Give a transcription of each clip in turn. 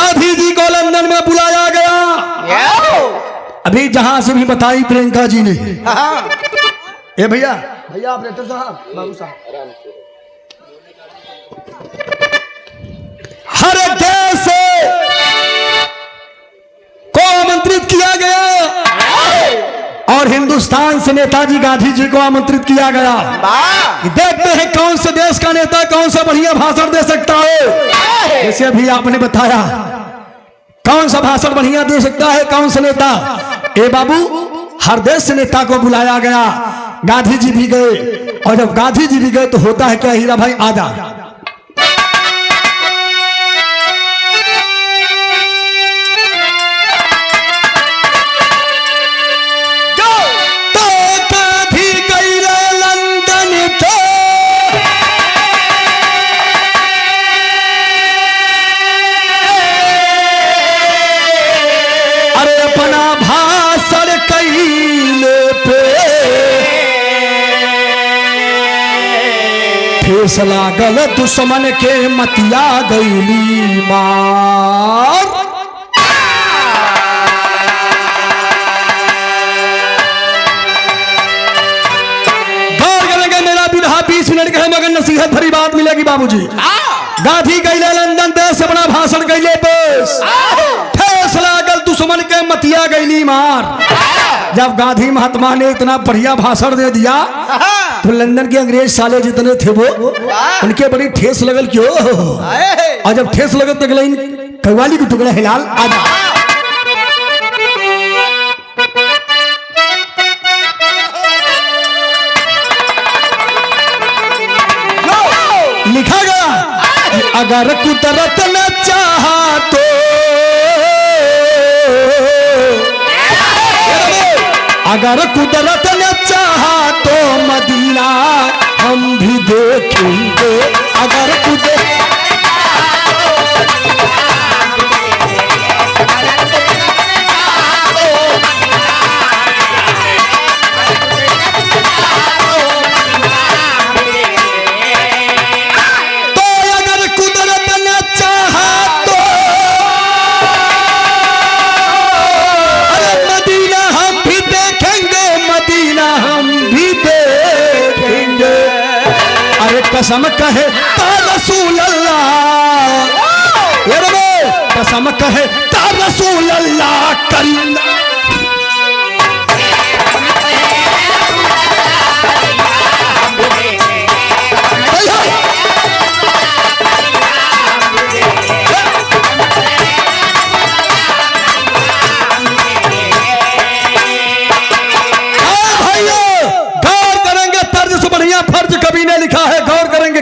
गांधी जी को लंदन में बुलाया गया। अभी जहां से भी बताई प्रियंका जी ने। ए भैया भैया ऑपरेटर साहब, बाबू साहब, हर देश को आमंत्रित किया गया और हिंदुस्तान से नेताजी गांधी जी को आमंत्रित किया गया। देखते हैं कौन से देश का नेता कौन सा बढ़िया भाषण दे सकता है। जैसे अभी आपने बताया कौन सा भाषण बढ़िया दे सकता है कौन सा नेता। ए बाबू, हर देश से नेता को बुलाया गया, गांधी जी भी गए और जब गांधी जी भी गए तो होता है क्या हीरा भाई, आजा लागल दुश्मन के मतिया गईली मार। गौर करेंगे मेरा विधा 20 मिनट का है मगर नसीहत भरी बात मिलेगी बाबूजी। गांधी गईले लंदन देश से बड़ा भाषण गईले पेश, ठेस लागल दुश्मन के मतिया गईली मार। जब गांधी महात्मा ने इतना बढ़िया भाषण दे दिया तो लंदन के अंग्रेज साले जितने थे वो उनके बड़ी ठेस लगल क्यों। और जब ठेस लगल तो गला कव्वाली की टुकड़ा हिलाल आजा। लिखा गया अगर कुदरत न चाहा तो अगर कुदरत ने चाहा तो मदीना हम भी देखेंगे। अगर कसम कहे ता रसूल अल्लाह, कसम कहे ता रसूल अल्लाह करीम।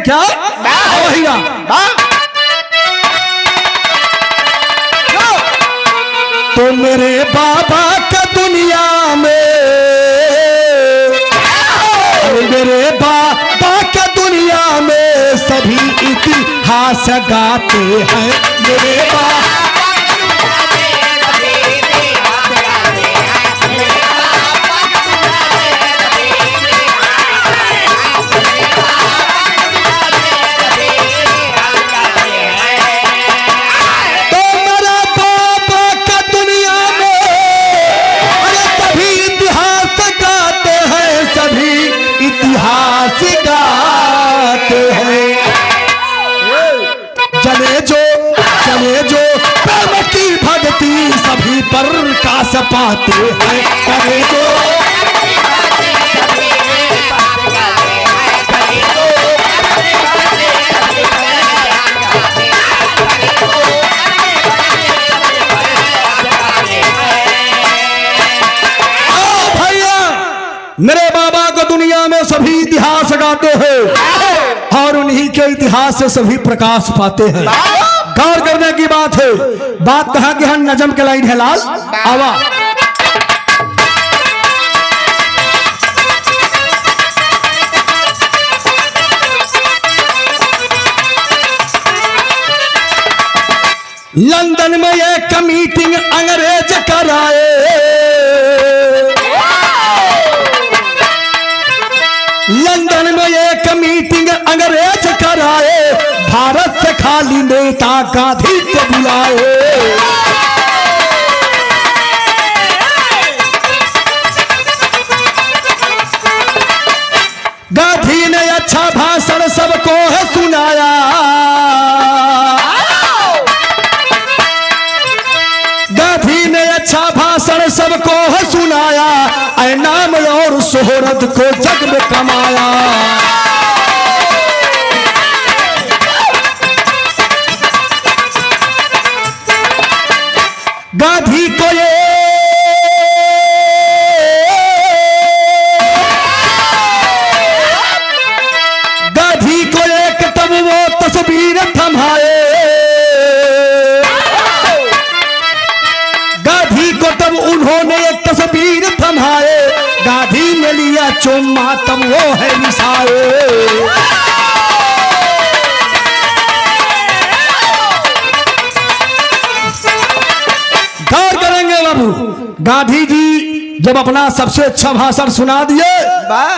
क्या भैया तो मेरे बाबा का दुनिया में, मेरे बाबा का दुनिया में सभी इतिहास गाते हैं। मेरे बाबा प्रकाश पाते हैं। करे तो भैया मेरे बाबा को दुनिया में सभी इतिहास गाते हैं और उन्हीं के इतिहास से सभी प्रकाश पाते हैं। गौर करने की बात है। बात कहा कि हम नजम के लाइन है लाल आवा। लंदन में एक मीटिंग अंग्रेज कराए, लंदन में एक मीटिंग अंग्रेज कराए, भारत से खाली नेता गांधी को बुलाए। शोहरत को जग में कमाया। गाधी को ये गाधी को एक तब वो तस्वीर थमाए, गाधी को तब उन्होंने एक तस्वीर थमाए, गाधी ने लिया चुम्मा तब वो है मिसाए। गांधी जी जब अपना सबसे अच्छा भाषण सुना दिए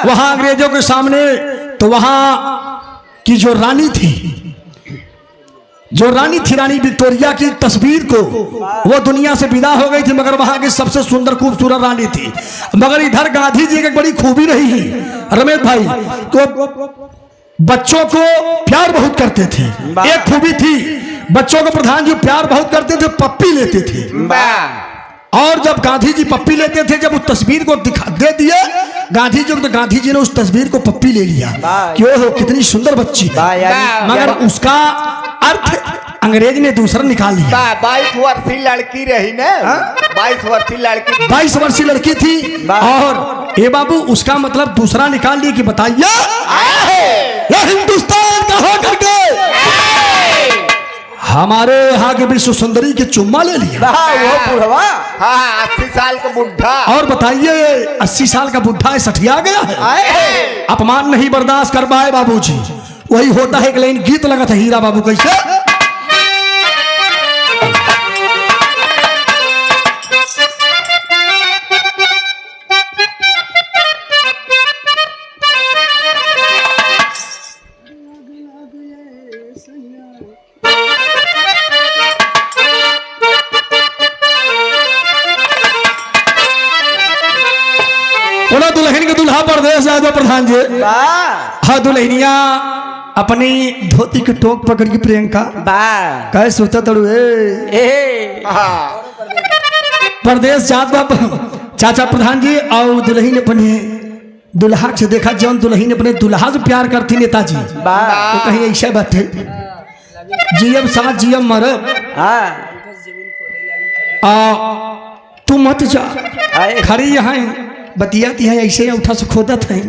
वहां अंग्रेजों के सामने, तो वहां की जो रानी थी रानी विक्टोरिया की तस्वीर को, वो दुनिया से विदा हो गई थी, मगर वहां की सबसे सुंदर खूबसूरत रानी थी। मगर इधर गांधी जी की एक बड़ी खूबी रही रमेश भाई, तो बच्चों को प्यार बहुत करते थे। एक खूबी थी, बच्चों को प्रधान जी प्यार बहुत करते थे, पप्पी लेते थे। और जब गांधी जी पप्पी लेते थे, जब उस तस्वीर को दे दिए गांधी जी को, तो गांधी जी ने उस तस्वीर को पप्पी ले लिया कि ओहो कितनी सुंदर बच्ची है, मगर उसका अर्थ अंग्रेज ने दूसरा निकाल लिया। 22 वर्षीय लड़की रही ना, 22 वर्षीय लड़की थी, और ये बाबू उसका मतलब दूसरा निकाल लिया कि बताइए ये हिंदुस्तान का होकर के हमारे यहाँ के विश्व सुंदरी के चुम्मा ले लिया। वो बुढ़वा 80 साल का बुढ़ा, और बताइए 80 साल का बुढ़ा सठिया गया है, अपमान नहीं बर्दाश्त कर पाए बाबूजी। वही होता है, एक लाइन गीत लगा था हीरा बाबू कैसे, दुल्हन के दुल्हा परदेश जाए प्रधान जी। हाँ दुल्हनिया अपनी धोती के टोक पकड़ के प्रियंका कहे सोता तड़ू परदेश जात चाचा प्रधान जी, और दुल्हन अपने दुल्हा से देखा, जौन दुल्हन अपने दुल्हा से प्यार करती नेताजी, तो कहीं ऐसा बैठे जीएम साथ जीएम मरब तू मत जा खड़ी यहाँ बतियाती है ऐसे उठा से खोदत है,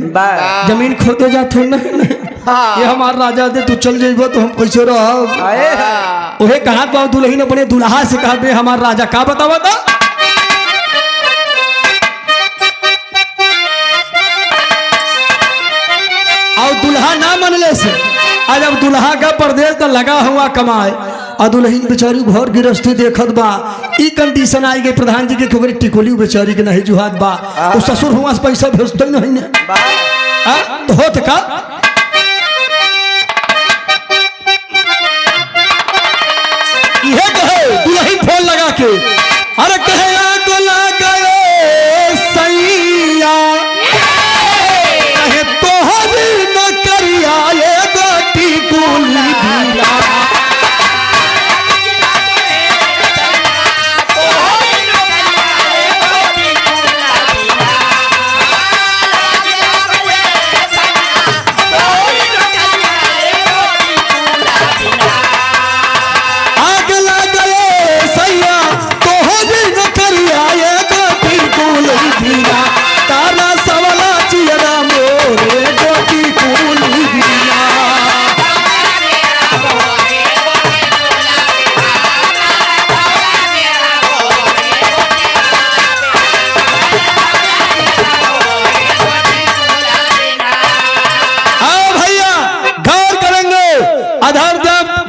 जमीन खोदे जाते नहीं, ये हमारा राजा दे, तू चल जाइबो तो हम कैसे रह। उहे कहा बाबू दुल्हन अपने दुल्हा से कहा बे हमारा राजा का बतावा था, और दुल्हा ना मनले से आज अब दुल्हा का परदेश तो लगा हुआ कमाए, और दुल्हन बेचारी घर गृहस्थी देखत बा, ई कंडीशन आई गई प्रधान जी के कि टिकोली बेचारी के नहीं जुहात बा, वो ससुर हुआ से पैसा भेजते नहीं ने तो होत का ये कहे दुल्हन फोन लगा के, अरे कहे आग लगा सैया कहे तोहरी न करिया ये टिकोली बिना,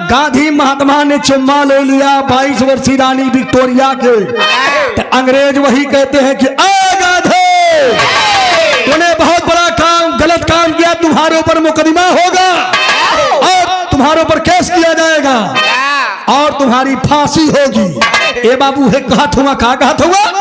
गांधी महात्मा ने चुम्मा ले लिया 22 वर्षीय रानी विक्टोरिया के, तो अंग्रेज वही कहते हैं कि गांधी तूने बहुत बड़ा काम गलत काम किया, तुम्हारे ऊपर मुकदमा होगा और तुम्हारे ऊपर केस किया जाएगा और तुम्हारी फांसी होगी। ए बाबू है कहत हुआ का कहत हुआ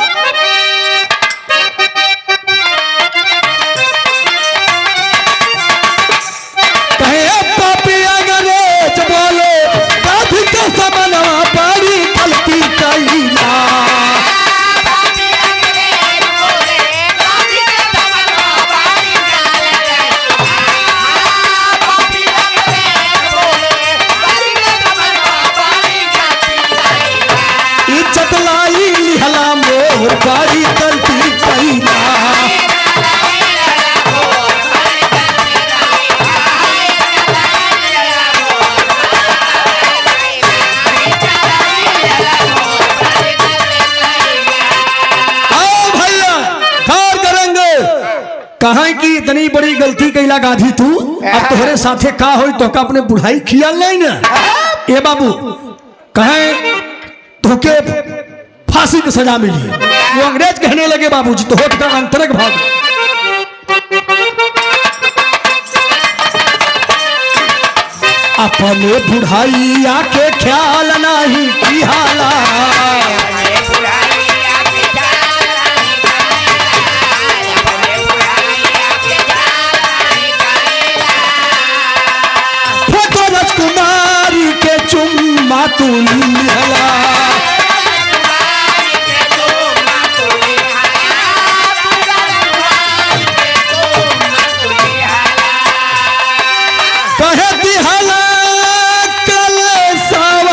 घोर बड़ी गलती कैला। कहा कि इतनी बड़ी गलती कैला गाधी तू, अब तोहरे साथे का होई तो का अपने बुढ़ाई खियाल नहीं ना। ए बाबू कहे तोके फांसी की सजा मिली। वो अंग्रेज कहने लगे बाबूजी तो होठ का अंतरक भाग अपने बुढ़ाई आके ख्याल नहीं की हाला। राजकुमारी के चुम्मा तू लिहला। कहे दिहला कल सवाल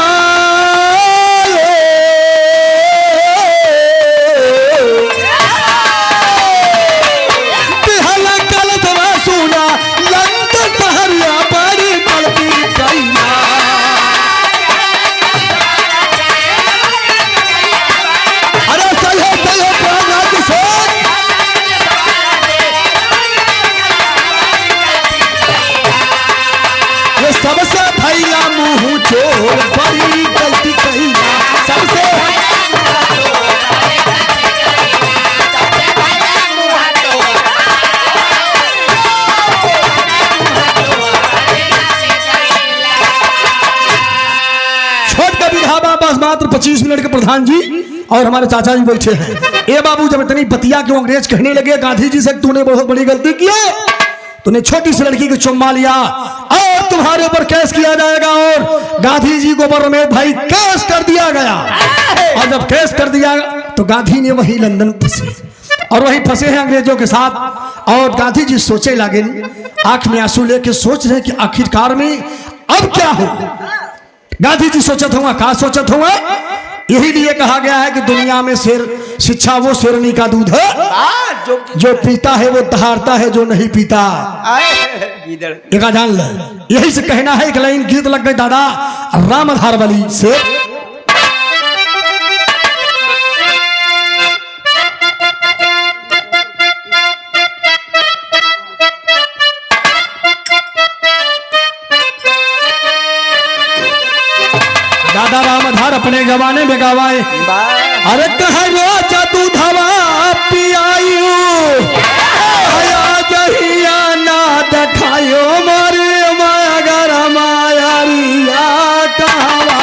दिहला कल सवा सुना लंत कहरिया बड़ी गलती कैला। अरे सही सही प्राण से ये सबसे फैला मुंह चोर बड़ी गलती कैला। सबसे छोट का विधावा बस मात्र 25 मिनट के प्रधान जी और हमारे चाचा जी बैठे हैं। ए बाबू जब इतनी बतिया क्यों अंग्रेज कहने लगे गांधी जी से तूने बहुत बड़ी गलती की है, तूने छोटी सी लड़की को चुम्मा लिया और तुम्हारे ऊपर केस किया जाएगा। और गांधी जी को ऊपर में भाई केस कर दिया गया। और जब केस कर दिया तो गांधी ने वही लंदन फंसे और वही फंसे हैं अंग्रेजों के साथ। और गांधी जी सोचे लगे, आंख में आंसू लेके सोच रहे कि आखिरकार में अब क्या हो। गांधी जी सोचत हुआ का सोचत हुआ, यही लिए कहा गया है कि दुनिया में शेर शिक्षा वो शेरनी का दूध है जो पीता है वो दहाड़ता है जो नहीं पीता। एक जान ले, यही से कहना है। एक लाइन गीत लग गई दादा राम आधार वाली से। दादा राम आधार अपने जमाने में गवाए। अरे कह रोज दूधवा पियायू आया जहिया ना देखायो मारे मगर मायारिया कहवा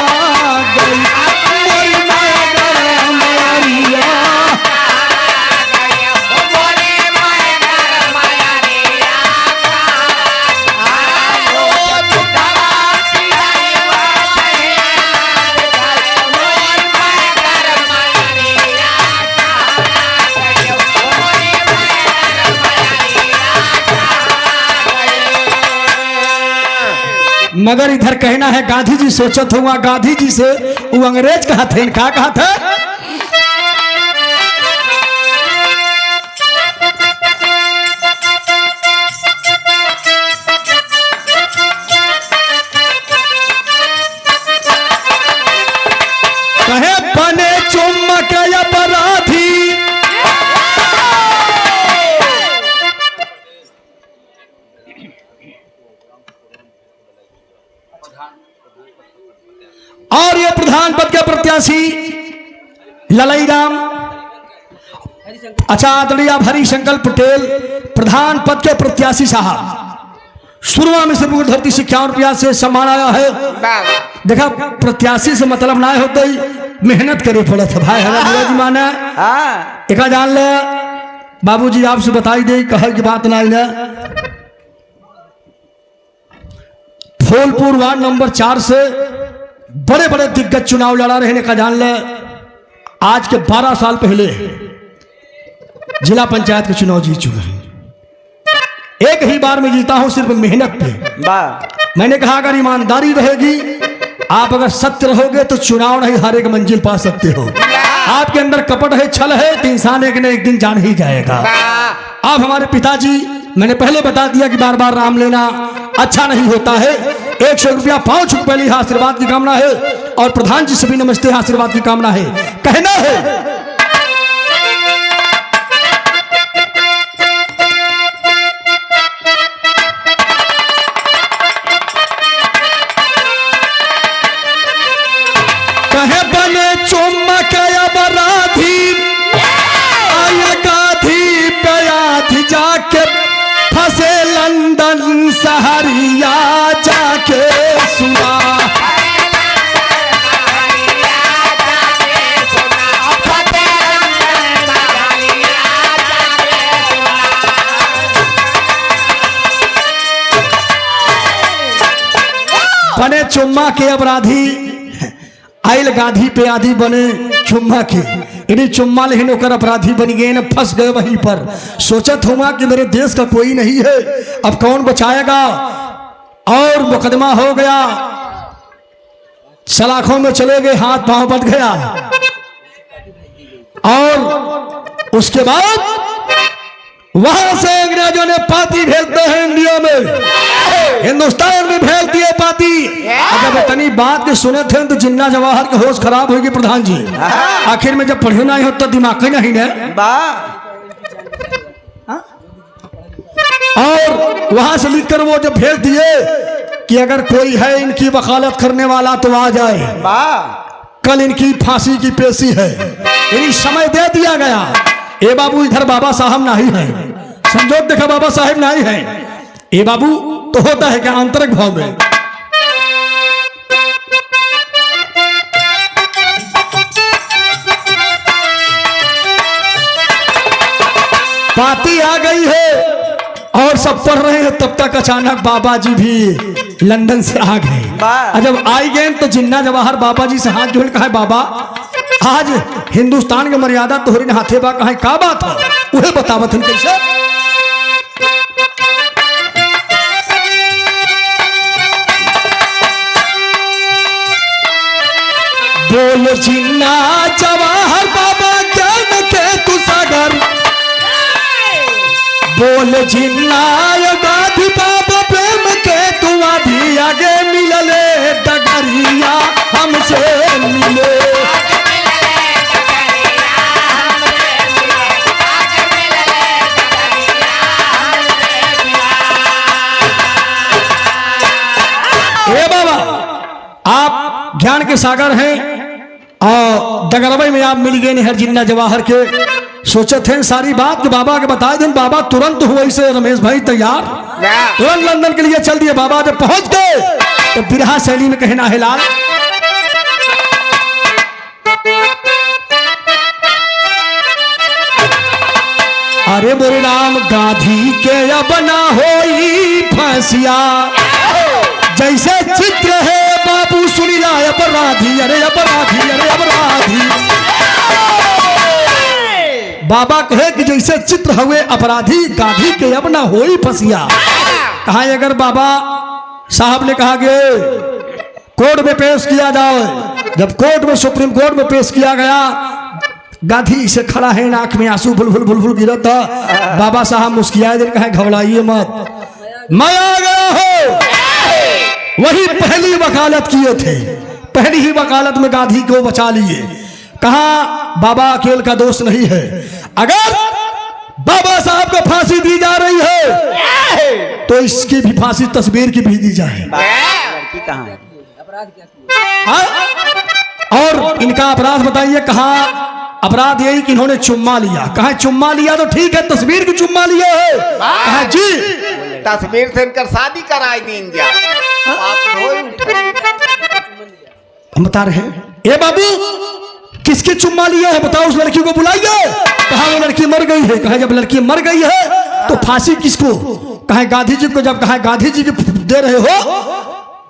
गई मोरी मगर मायारिया। मगर इधर कहना है गांधी जी सोचत हुआ गांधी जी से वो अंग्रेज कहा थे का कहा था। कहे बने चुम्बक अपराधी और ये प्रधान पद के प्रत्याशी ललई राम अच्छा आदरणीय हरिशंकर पटेल प्रधान पद के प्रत्याशी साहब शुरुआ में सिर्फ धरती से 51 रुपया से सम्मान आया है। देखा प्रत्याशी से मतलब ना होते ही मेहनत करे पड़ा था भाई हमारा जी माना एक जान ले बाबूजी आपसे बताई दे कहे की बात ना फूलपुर वार्ड नंबर 4 से बड़े बड़े दिग्गज चुनाव लड़ा रहे का जान ले। आज के 12 साल पहले जिला पंचायत के चुनाव जीत चुके हैं। एक ही बार में जीता हूं सिर्फ मेहनत पे। मैंने कहा अगर ईमानदारी रहेगी आप अगर सत्य रहोगे तो चुनाव नहीं हर एक मंजिल पा सकते हो। आपके अंदर कपट है, छल है, तो इंसान एक न एक दिन जान ही जाएगा। आप हमारे पिताजी, मैंने पहले बता दिया कि बार बार नाम लेना अच्छा नहीं होता है। 100 रुपया 5 रुपये लिए आशीर्वाद की कामना है, और प्रधान जी सभी नमस्ते आशीर्वाद की कामना है। कहना है कहे बने चुम्बक अपराधी आया गाधी प्याधी जाके फंसे लंदन सहरिया जाके सुना। बने चुम्मा के अपराधी आयल गाधी पे आधी बने चुम्मा के, इन्हीं चुम्मा लेकिन होकर अपराधी बन गए न, फंस गए वहीं पर। सोचत हुआ कि मेरे देश का कोई नहीं है, अब कौन बचाएगा, और मुकदमा हो गया, सलाखों में चले गए, हाथ पांव बट गया। और उसके बाद वहां से अंग्रेजों ने पाती भेजते हैं इंडिया में, हिंदुस्तान में भेज दिए पाती। अगर इतनी बात के सुने थे तो जिन्ना जवाहर के होश खराब होगी प्रधान जी। आखिर में जब पढ़े नहीं हो तो दिमाग ही नहीं है। और वहां से लिखकर वो जब भेज दिए कि अगर कोई है इनकी वकालत करने वाला तो आ जाए, कल इनकी फांसी की पेशी है। इन्हीं समय दे दिया गया। ए बाबू इधर बाबा साहब नहीं है, संजोग देखा बाबा साहब नहीं है। ए बाबू तो होता है क्या आंतरिक भाव में। पाती आ गई है और सब पढ़ रहे हैं, तब तक अचानक बाबा जी भी लंदन से आ गए। जब आई गए तो जिन्ना जवाहर बाबा जी से हाथ जोड़ कहा, बाबा आज हिंदुस्तान के मर्यादा तोहरी हाथे बा, कहा का बात है उहे बतावत हम कैसे। बोल जिन्ना जवाहर बाबा ज्ञान के तू सागर, बोल जिन्ना गाधी बाबा प्रेम के तू आधी, आगे मिलले डगरिया हमसे मिले। ए बाबा आप ज्ञान के सागर हैं और डगरवई में आप मिल गए हर जिन्ना जवाहर के। सोचे थे सारी बात के बाबा के बताए दिन, बाबा तुरंत हुए से रमेश भाई तैयार, तुरंत लंदन के लिए चल दिए। बाबा जब पहुंच गए तो बिरहा शैली में कहना है लाल, अरे मोरे राम गाधी के अब ना होई फांसिया, जैसे चित्र है बाबू सुनी ला अपराधी, अरे अपराधी, अरे अपराधी। बाबा कहे कि जैसे चित्र हुए अपराधी, गाधी के अब ना होई फंसिया। कहा अगर बाबा साहब ने कहा कि कोर्ट में पेश किया जाए, जब कोर्ट में सुप्रीम कोर्ट में पेश किया गया, गाधी से खड़ा है, नाक में आंसू भुल भुल गिरा था। बाबा साहब मुस्कियाए दिन कहे घबराइए मत, मैं आ गया हूं। वही पहली वकालत किए थे, पहली ही वकालत में गाधी को बचा लिए। कहा बाबा अकेले का दोष नहीं है, अगर बाबा साहब को फांसी दी जा रही है तो इसकी भी फांसी तस्वीर की भी दी जाए। लड़की कहाँ है? और इनका अपराध बताइए। कहा अपराध यही कि इन्होंने चुम्मा लिया। कहा चुम्मा लिया तो ठीक है, तस्वीर की चुम्मा लिया है। कहा जी तस्वीर से इनकर शादी कराई दीन जा। हम बता रहे हैं। ए बाबू किसकी चुम्मा लिया है बताओ, उस लड़की को बुलाइए। कहा वो लड़की मर गई है। कहा जब लड़की मर गई है तो फांसी किसको? कहा गांधी जी को। जब कहा गांधी जी की दे रहे हो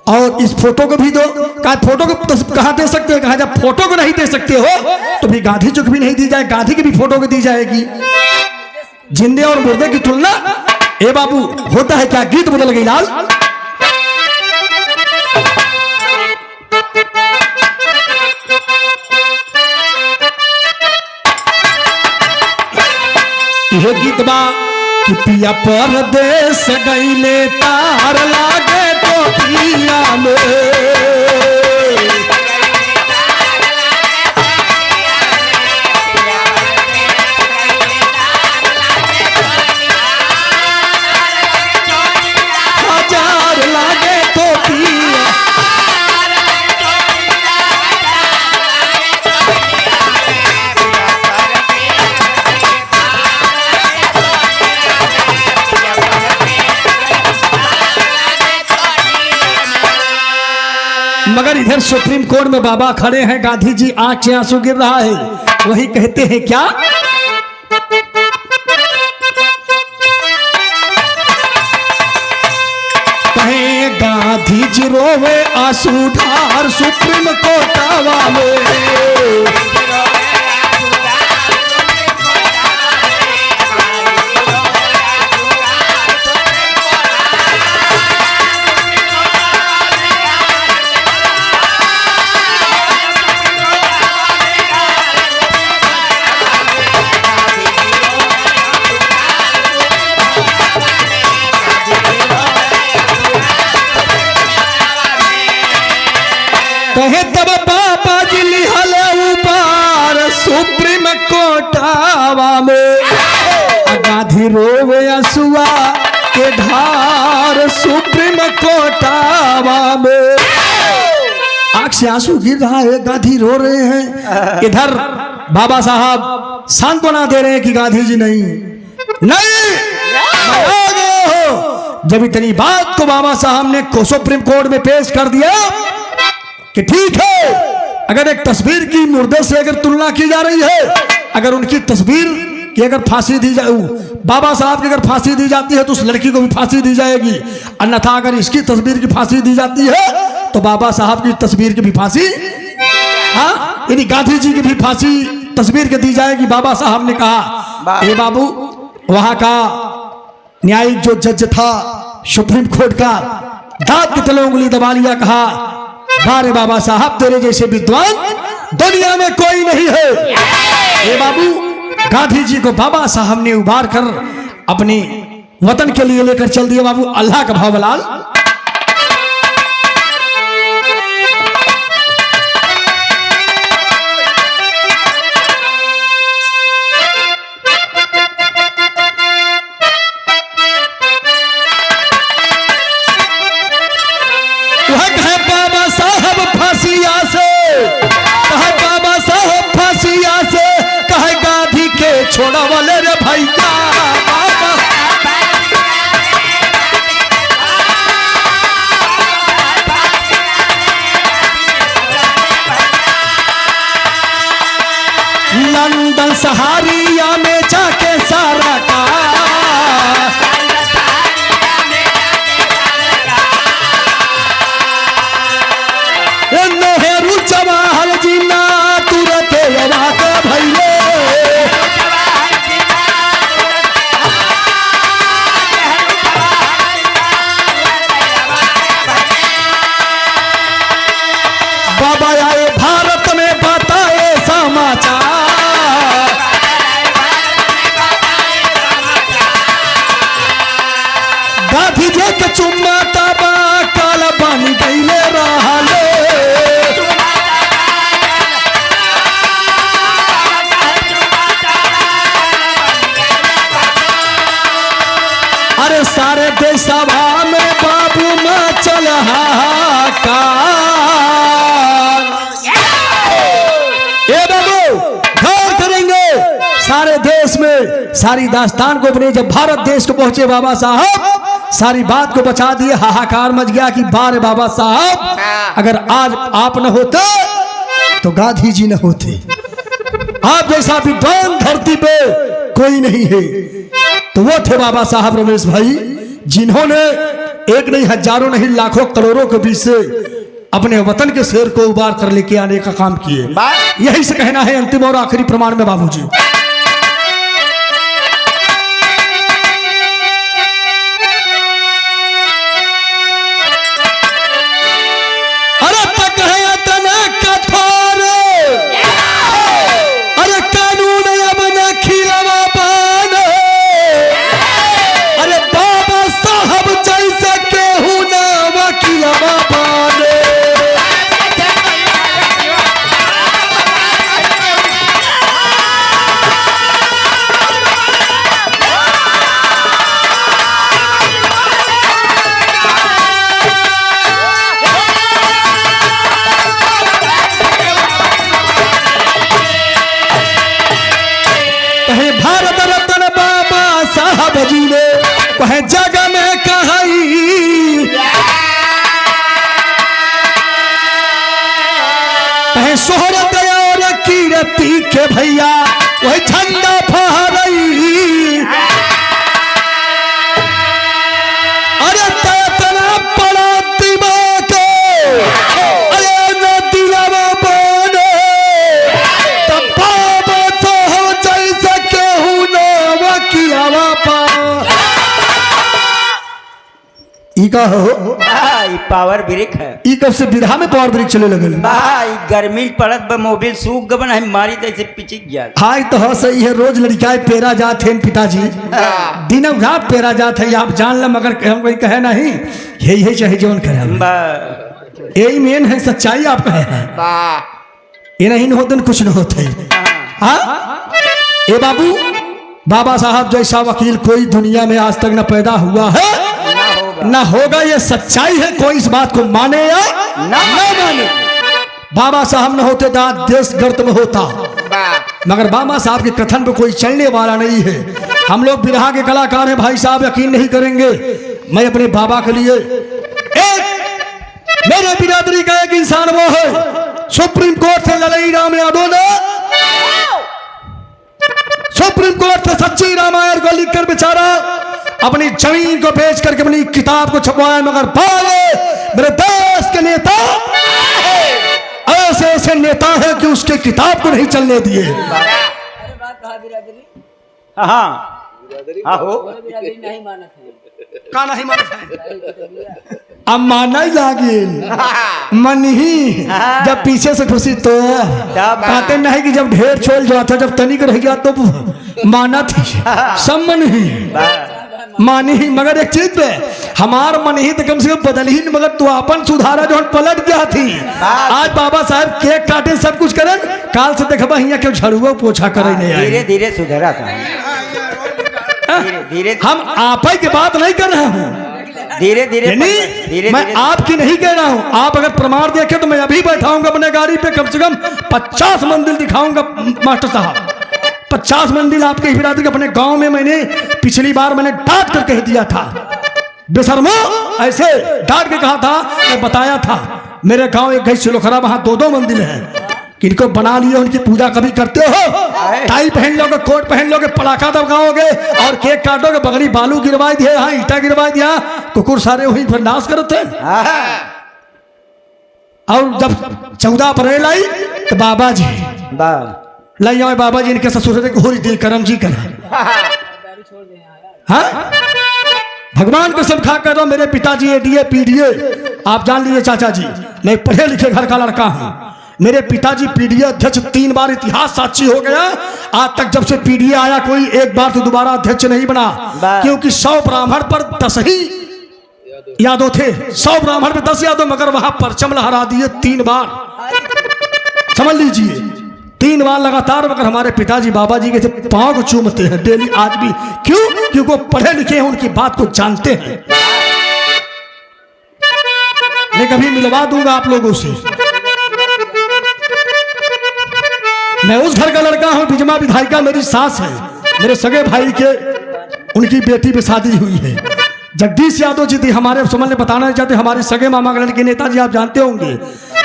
और इस फोटो को भी दो। कहा फोटो को कहा दे सकते हो? कहा जब फोटो को नहीं दे सकते हो तो भी गांधी जी को भी नहीं दी जाए, गांधी की भी फोटो को दी जाएगी। जिंदे और मुर्दे की तुलना। ए बाबू होता है क्या? गीत बदल गई लाल। यह गीत बा कि पिया परदेस गईले तार लागे तो पिया में। हजार लागे तो पिया मगर इधर सुप्रीम कोर्ट में बाबा खड़े हैं, गांधी जी आंख से आंसू गिर रहा है। वही कहते हैं क्या, कहे गांधी जी रोवे आंसू ढार सुप्रीम कोर्ट में। कहे तब पापा जी लिहले ऊपर सुप्रीम कोर्टावा में। गांधी रोवे असुआ के धार सुप्रीम कोर्टावा में। आंख से आंसू गिर रहा है, गांधी रो रहे हैं। इधर बाबा साहब सांत्वना दे रहे हैं कि गांधी जी नहीं जब इतनी बात को बाबा साहब ने सुप्रीम कोर्ट में पेश कर दिया कि ठीक है, अगर एक तस्वीर की मुर्दे से अगर तुलना की जा रही है, अगर उनकी तस्वीर की अगर फांसी दी जाए, बाबा साहब की अगर फांसी दी जाती है तो उस लड़की को भी फांसी दी जाएगी। अन्यथा अगर इसकी तस्वीर की फांसी दी जाती है तो बाबा साहब की तस्वीर की भी फांसी, हाँ, यानी गांधी जी की भी फांसी तस्वीर के दी जाएगी। बाबा साहब ने कहा, ए बाबू, वहां का न्यायिक जो जज था सुप्रीम कोर्ट का, दांत की तले उंगली दबा लिया, कहा, बारे बाबा साहब, तेरे जैसे विद्वान दुनिया में कोई नहीं है। ये बाबू, गांधी जी को बाबा साहब ने उबार कर अपने वतन के लिए लेकर चल दिया। बाबू, अल्लाह का भावलाल, छोड़ा वाले रे भैया, लंदन सहारिया में जाके सारा का नेहरू जवाहर जी ना तुरंत भैया। बाबा आए भारत में बताए समाचार, गांधी जी के चुम्मा तबा काला बन गईले रहले। अरे सारे देश सभा में बाबू में चल हाहाकार। सारे देश में सारी दास्तान को अपने जब भारत देश को पहुंचे बाबा साहब, सारी बात को बचा दिए। हाहाकार मच गया कि बारे बाबा साहब, अगर आज आप न होते तो गांधी जी न होते। आप जैसा विद्वान धरती पे कोई नहीं है। तो वो थे बाबा साहब रमेश भाई, जिन्होंने एक नहीं, हजारों नहीं, लाखों करोड़ों के बीच से अपने वतन के शेर को उबार कर लेके आने का काम किए। यही से कहना है अंतिम और आखिरी प्रमाण में बाबूजी। अरे तक है तना कठोर, अरे कानून अब न खिलवा पाना। के भैया वही झंडा फहरई। अरे तेतना बड़ा दिमाग अरे न दिलवा बने तब बाबा साहब जैसे केहू नावा कियावा पा। ई का हो भाई पावर ब्रेक है ई कब से बिरहा में पावर ब्रेक चले लगल। भाई गर्मी पड़त बा मोबिल सूख गबन है मारी तैसे पिचिक गया। हाय तो हो सही है रोज लड़काए पेरा जात है पिताजी दिन रात पेरा जात है आप जान ल मगर हम कोई कहे नहीं यही है चाहे जीवन करे बा यही मेन है सच्चाई आप कहे हैं ये नहीं न होते कुछ न होते। हाँ ए बाबू बाबा साहब जैसा वकील कोई दुनिया में आज तक न पैदा हुआ है न होगा ये सच्चाई है कोई इस बात को माने या न माने। बाबा साहब न होते दांत देश गर्त में होता मगर बाबा साहब के कथन पे कोई चलने वाला नहीं है। हम लोग बिरहा के कलाकार हैं भाई साहब यकीन नहीं करेंगे। मैं अपने बाबा के लिए एक मेरे बिरादरी का एक इंसान वो है सुप्रीम कोर्ट से लड़ाई राम यादव ने सुप्रीम कोर्ट से सच्ची रामायण को लिखकर बेचारा अपनी जमीन को बेच करके अपनी किताब को छपवाया मगर बाले मेरे देश के नेता ऐसे ऐसे नेता है कि उसके किताब को नहीं चलने दिए। हाँ हाँ हो का नहीं मानत है अब माना ही लागिल मन ही जब पीछे से खुशी तो कहते नहीं कि जब ढेर छोड़ जाता जब तनिक रह गया तो माना थी सब मन ही मानी ही मगर एक चीज पे हमार मन ही तो कम से कम बदल ही मगर तू अपन सुधारा जो पलट गया थी। आज बाबा साहब केक काटे सब कुछ करे काल से देखबा हिया क्यों झड़ुआ पोछा करे नहीं आए धीरे धीरे सुधरा था धीरे हम आप ही की बात नहीं कर रहा हूँ धीरे धीरे मैं आपकी नहीं कह रहा हूँ। आप अगर प्रमाण देखे तो मैं अभी बैठाऊंगा अपने गाड़ी पे कम से कम 50 मंदिर दिखाऊंगा मास्टर साहब 50 मंदिर आपके बिरादरी अपने गांव में मैंने पिछली बार मैंने डांट कर कह दिया था बेशर्मो ऐसे डांट के कहा था मैं बताया था मेरे गांव एक गई सिलोखरा वहां 2 मंदिर हैं इनको बना लिए उनकी पूजा कभी करते हो टाई पहन लोगे कोट पहन लोगे पटाखा दबकाओगे और केक काटोगे बगड़ी बालू गिरवा दिए हाँ ईटा गिरवा दिया कुकुर सारे वहीं पर नाश करते और जब 14 अप्रैल आई तो बाबा जी लाई आए बाबा जी इनके ससुर को होली दिल करम जी करा हाँ भगवान को सब खा कर दो मेरे पिताजी एडीए पीडीए आप जान लीजिए चाचा जी मैं पढ़े लिखे घर का लड़का हूँ मेरे पिताजी पीडीए अध्यक्ष 3 बार इतिहास साक्षी हो गया आज तक जब से पीडीए आया कोई एक बार तो दोबारा अध्यक्ष नहीं बना क्योंकि 100 ब्राह्मण पर 10 ही यादव थे 100 ब्राह्मण पे 10 यादव मगर वहां परचम लहरा दिए 3 बार समझ लीजिए 3 बार लगातार मगर हमारे पिताजी बाबा जी के पांव को चूमते हैं डेली आज भी क्यों क्योंकि वो पढ़े लिखे हैं उनकी बात को जानते हैं। मैं कभी मिलवा दूंगा आप लोगों से। मैं उस घर का लड़का हूं बिजमा विधायिका मेरी सास है मेरे सगे भाई के उनकी बेटी पे शादी हुई है जगदीश यादव जी थी हमारे समझ बताना नहीं चाहते हमारे सगे मामा गण के नेताजी आप जानते होंगे।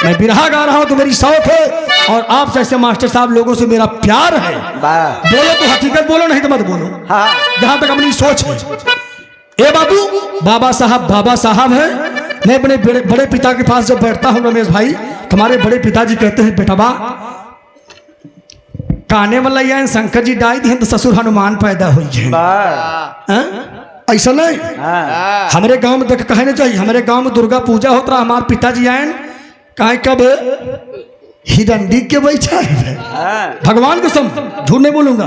मैं बिरहा गा रहा हूं तो मेरी शौक है और आप जैसे मास्टर साहब लोगों से मेरा प्यार है बोलो तो हकीकत बोलो नहीं तो मत बोलो जहां तक अपनी सोच है। ए बाबू बाबा साहब है मैं अपने बड़े पिता के पास जब बैठता हूं रमेश भाई तुम्हारे बड़े पिताजी कहते हैं बेटा काने वाला या शंकर जी डाई दी तो ससुर हनुमान पैदा हो जाए ऐसा नहीं हमारे गांव में देख कहने चाहिए हमारे गांव में दुर्गा पूजा होता रहा हमारे पिताजी आए कहे कब हिरंडी के बैठा है भगवान को सम झूठ नहीं बोलूंगा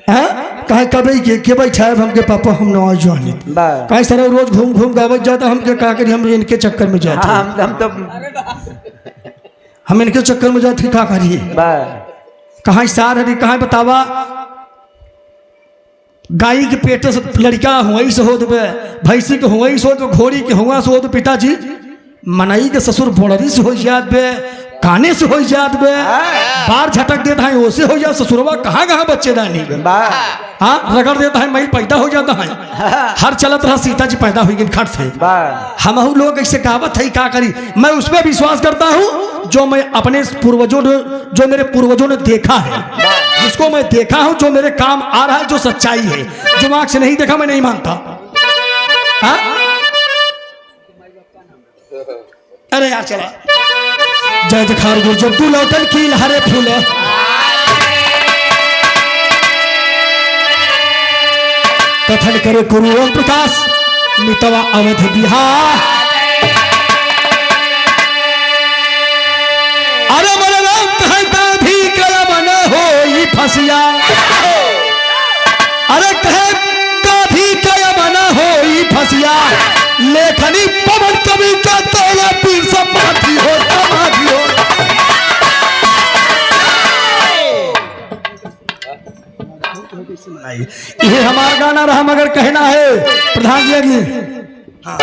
कहे कब के बैठा है हमके पापा हम नवा जानी कहे सर रोज घूम घूम गावत जाता हमके कहा करी हम इनके चक्कर में जाते हम इनके चक्कर में जाते क्या करिए कहाँ सार हरी कहाँ बतावा गाय के पेट से लड़का हुआ से हो भैंसी के हुआ से हो घोड़ी के हुआ से हो तो पिताजी मनई के ससुर बोड़री से हो जात बे काने से हो जात बे बार झटक देता है ओसे हो जाए ससुरवा कहाँ कहाँ बच्चे दानी बे हाँ रगड़ देता है मई पैदा हो जाता है हर चलत रहा सीता जी पैदा हुई खट से हम लोग ऐसे कहावत है क्या करी मैं उसमें विश्वास करता हूँ जो मैं अपने पूर्वजों ने, जो मेरे पूर्वजों ने देखा है, जिसको मैं देखा हूं, जो मेरे काम आ रहा है, जो सच्चाई है, जो आंख से नहीं देखा मैं नहीं मानता। हाँ? अरे यार चला जय जखार गुरु जब तू लौटन की लहरे फूले, कथन करे गुरु ओम प्रकाश मितवा अवध बिहार। अरे मन राम कहता भी कर मन हो फसिया, अरे कहे काफी कया मन हो फसिया, लेखनी पवन कवि का तोला पीर समाधि हो समाधि हो। ये हमारा गाना रहा मगर कहना है प्रधान जी अगली। हाँ।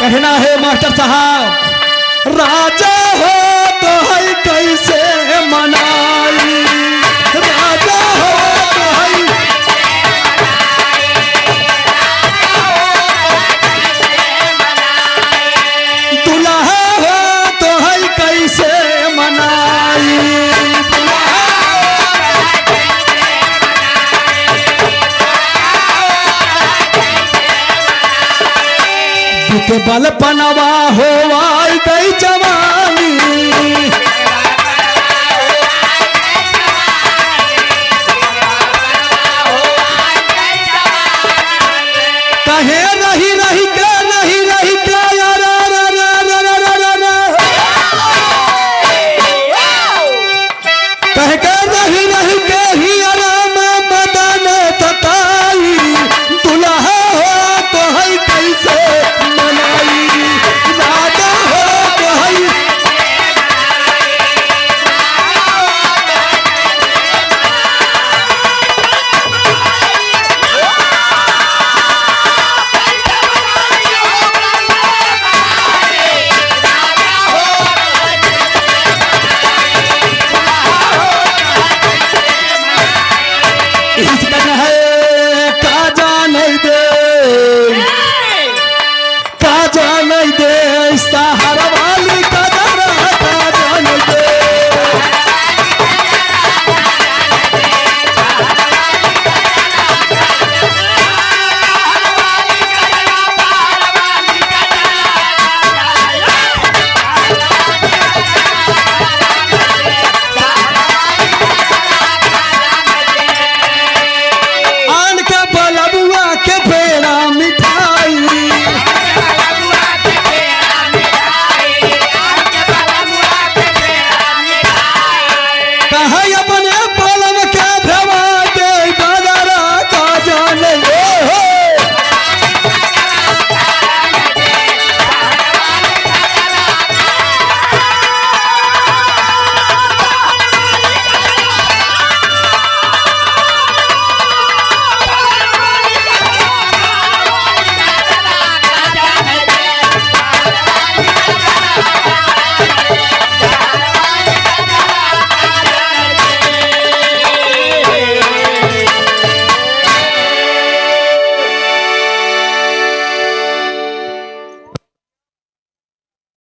कहना है मास्टर साहब राजा हो तो है कैसे मनाई, राजा हो तो है दुल्हा हो तो है कैसे मनाई, के बल पनवा हो आई गई जवानी,